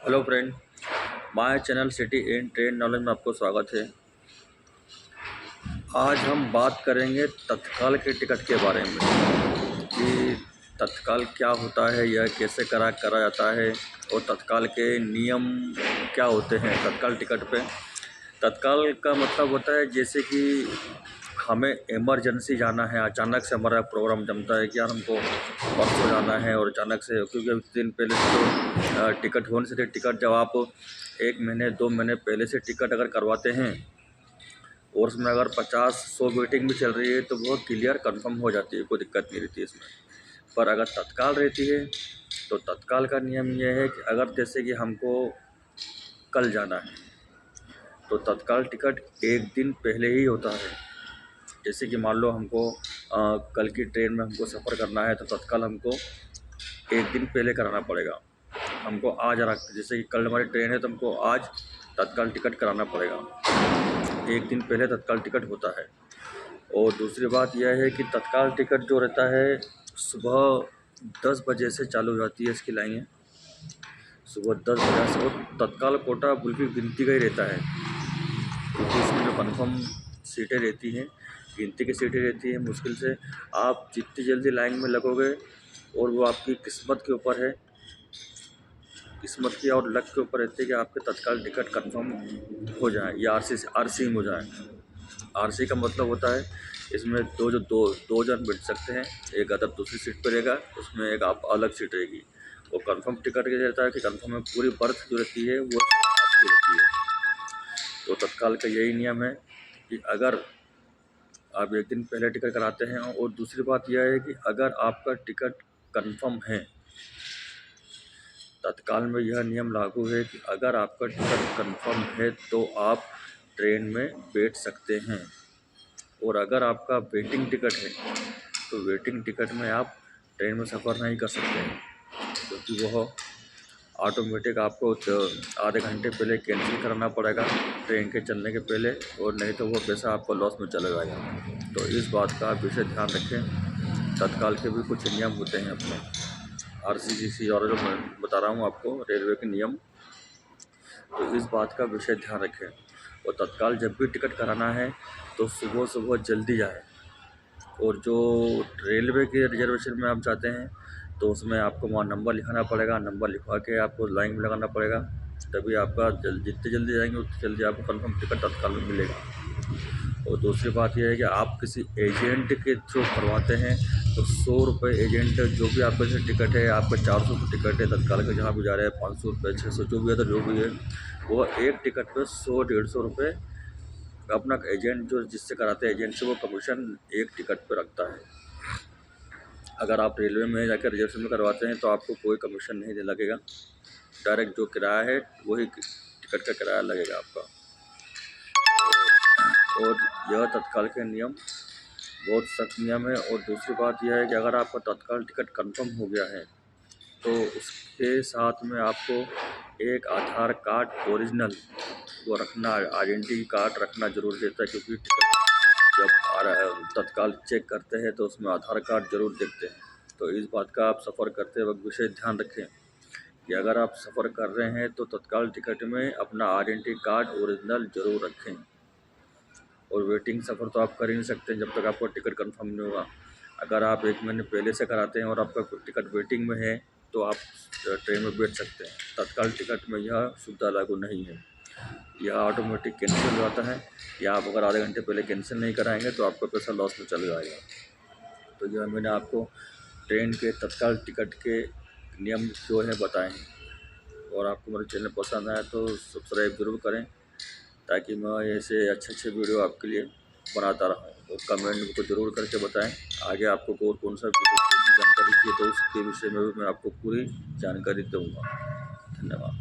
Hello friend, my channel city in train knowledge में आपको स्वागत है। आज हम बात करेंगे तत्काल के टिकट के बारे में कि तत्काल क्या होता है, यह कैसे करा जाता है और तत्काल के नियम क्या होते हैं तत्काल टिकट पे। तत्काल का मतलब होता है जैसे कि हमें इमरजेंसी जाना है, अचानक से हमारा प्रोग्राम जमता है कि यार हमको परसों जाना है और अचानक से, क्योंकि उस दिन पहले से तो टिकट होने से टिकट जब आप 1 महीने 2 महीने पहले से टिकट अगर करवाते हैं और उसमें अगर 50-100 वेटिंग भी चल रही है तो बहुत क्लियर कंफर्म हो जाती है, कोई दिक्कत नहीं रहती इसमें। पर अगर तत्काल रहती है तो तत्काल का नियम यह है कि अगर जैसे कि हमको कल जाना है तो तत्काल टिकट 1 दिन पहले ही होता है। जैसे कि मान लो हमको कल की ट्रेन में हमको सफ़र करना है तो तत्काल हमको 1 दिन पहले कराना पड़ेगा। हमको आज जैसे कि कल हमारी ट्रेन है तो हमको आज तत्काल टिकट कराना पड़ेगा। 1 दिन पहले तत्काल टिकट होता है। और दूसरी बात यह है कि तत्काल टिकट जो रहता है सुबह 10 बजे से चालू हो जाती है इसकी लाइनें। सुबह 10 बजे से और तत्काल कोटा बिल्कुल गिनती का ही रहता है, क्योंकि इसमें जो कन्फर्म सीटें रहती हैं, गिनती की सीटें रहती हैं। मुश्किल से आप जितनी जल्दी लाइन में लगोगे और वो आपकी किस्मत के ऊपर है, किस्मत की और लक के ऊपर रहती है कि आपके तत्काल टिकट कंफर्म हो जाए या आरसी हो जाए। आरसी का मतलब होता है इसमें दो जन बैठ सकते हैं, एक अदर दूसरी सीट पर रहेगा, उसमें एक आप अलग सीट रहेगी। वो कंफर्म टिकट ये रहता है कि कंफर्म में पूरी बर्थ जो रहती है वो आपकी रहती है। तो तत्काल का यही नियम है कि अगर आप 1 दिन पहले टिकट कराते हैं, और दूसरी बात यह है कि अगर आपका टिकट कंफर्म है, तत्काल में यह नियम लागू है कि अगर आपका टिकट कंफर्म है तो आप ट्रेन में बैठ सकते हैं। और अगर आपका वेटिंग टिकट है तो वेटिंग टिकट में आप ट्रेन में सफ़र नहीं कर सकते हैं, क्योंकि वह ऑटोमेटिक आपको आधे घंटे पहले कैंसिल कराना पड़ेगा ट्रेन के चलने के पहले, और नहीं तो वो पैसा आपको लॉस में चला जाएगा। तो इस बात का आप विशेष ध्यान रखें। तत्काल के भी कुछ नियम होते हैं अपने आरसीजीसी और जो मैं बता रहा हूँ आपको रेलवे के नियम, तो इस बात का विशेष ध्यान रखें। और तत्काल जब भी टिकट कराना है तो सुबह सुबह जल्दी जाए। और जो रेलवे के रिजर्वेशन में आप जाते हैं तो उसमें आपको वहाँ नंबर लिखाना पड़ेगा, नंबर लिखवा के आपको लाइन में लगाना पड़ेगा, तभी आपका जितनी जल्दी जाएंगे उतनी जल्दी आपको कंफर्म टिकट तत्काल में मिलेगा। और दूसरी बात यह है कि आप किसी एजेंट के थ्रू करवाते हैं तो 100 रुपये एजेंट, जो भी आपका जैसे टिकट है, आपका 400 रुपये टिकट है तत्काल का, जहाँ भी जा रहे हैं 500 रुपये 600 जो भी है, तो जो भी है वो एक टिकट पे 100-150 रुपये अपना एजेंट जो जिससे कराते हैं एजेंट से वो कमीशन एक टिकट पे रखता है। अगर आप रेलवे में जाकर रिजर्वेशन में करवाते हैं तो आपको कोई कमीशन नहीं लगेगा, डायरेक्ट जो किराया है वही टिकट का किराया लगेगा आपका। और यह तत्काल के नियम बहुत सख्त नियम है। और दूसरी बात यह है कि अगर आपका तत्काल टिकट कंफर्म हो गया है तो उसके साथ में आपको एक आधार कार्ड ओरिजिनल वो रखना, आइडेंटिटी कार्ड रखना ज़रूर रहता है, क्योंकि टिकट जब तत्काल चेक करते हैं तो उसमें आधार कार्ड ज़रूर देखते हैं। तो इस बात का आप सफ़र करते वक्त विशेष ध्यान रखें कि अगर आप सफ़र कर रहे हैं तो तत्काल टिकट में अपना आइडेंटिटी कार्ड ओरिजिनल ज़रूर रखें। और वेटिंग सफ़र तो आप कर ही नहीं सकते जब तक आपका टिकट कंफर्म नहीं होगा। अगर आप 1 महीने पहले से कराते हैं और आपका टिकट वेटिंग में है तो आप ट्रेन में बैठ सकते हैं। तत्काल टिकट में यह सुविधा लागू नहीं है, यह ऑटोमेटिक कैंसिल हो जाता है, या आप अगर आधे घंटे पहले कैंसिल नहीं कराएंगे तो आपका पैसा लॉस में चला जाएगा। तो यह मैंने आपको ट्रेन के तत्काल टिकट के नियम जो है बताए हैं। और आपको मेरा चैनल पसंद आया तो सब्सक्राइब ज़रूर करें, ताकि मैं ऐसे अच्छे वीडियो आपके लिए बनाता रहूँ। और कमेंट मुझको ज़रूर करके बताएं आगे आपको और कौन सा वीडियो की जानकारी चाहिए, तो उसके विषय में भी मैं आपको पूरी जानकारी दूँगा। धन्यवाद।